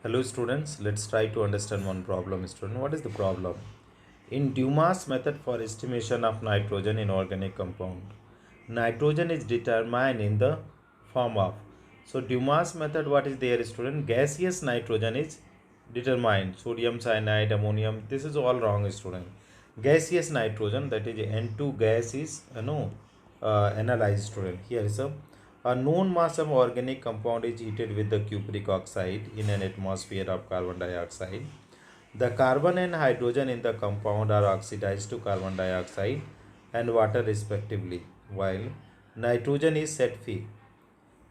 Hello students, let's try to understand one problem student. What is the problem? In Dumas method for estimation of nitrogen in organic compound, nitrogen is determined in the form of. So Dumas method, what is there student? Gaseous nitrogen is determined. Sodium cyanide, ammonium, this is all wrong student. Gaseous nitrogen, that is N2 gas is analyzed student. Here is a known mass of organic compound is heated with the cupric oxide in an atmosphere of carbon dioxide. The carbon and hydrogen in the compound are oxidized to carbon dioxide and water respectively, while nitrogen is set free.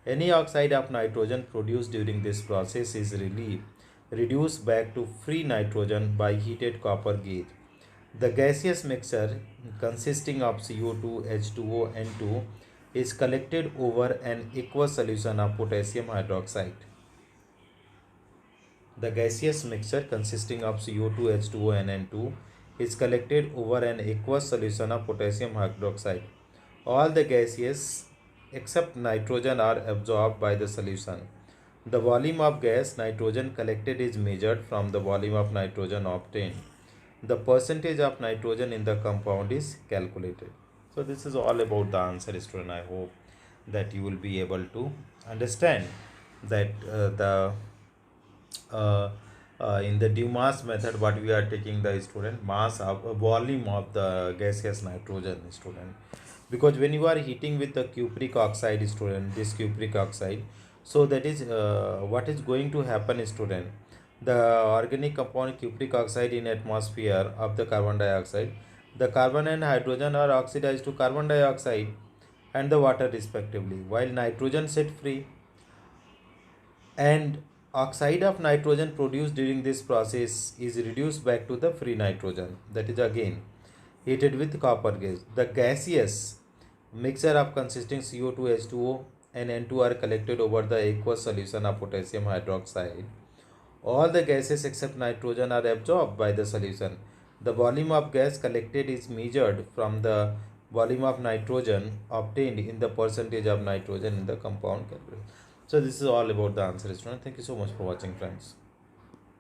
Any oxide of nitrogen produced during this process is reduced back to free nitrogen by heated copper gauge. The gaseous mixture consisting of CO2, H2O, N2 is collected over an aqueous solution of potassium hydroxide. The gaseous mixture consisting of CO2, H2O, and N2 is collected over an aqueous solution of potassium hydroxide. All the gases except nitrogen are absorbed by the solution. The volume of gas nitrogen collected is measured from the volume of nitrogen obtained. The percentage of nitrogen in the compound is calculated. So this is all about the answer student. I hope that you will be able to understand that the in the Dumas method what we are taking the student mass of volume of the gaseous nitrogen student, because when you are heating with the cupric oxide student, this cupric oxide, so that is what is going to happen student, the organic compound cupric oxide in atmosphere of the carbon dioxide, the carbon and hydrogen are oxidized to carbon dioxide and the water respectively, while nitrogen set free, and oxide of nitrogen produced during this process is reduced back to the free nitrogen, that is again heated with copper gas. The gaseous mixture of consisting CO2, H2O and N2 are collected over the aqueous solution of potassium hydroxide. All the gases except nitrogen are absorbed by the solution. The volume of gas collected is measured from the volume of nitrogen obtained in the percentage of nitrogen in the compound calculated. So this is all about the answer student. Thank you so much for watching friends.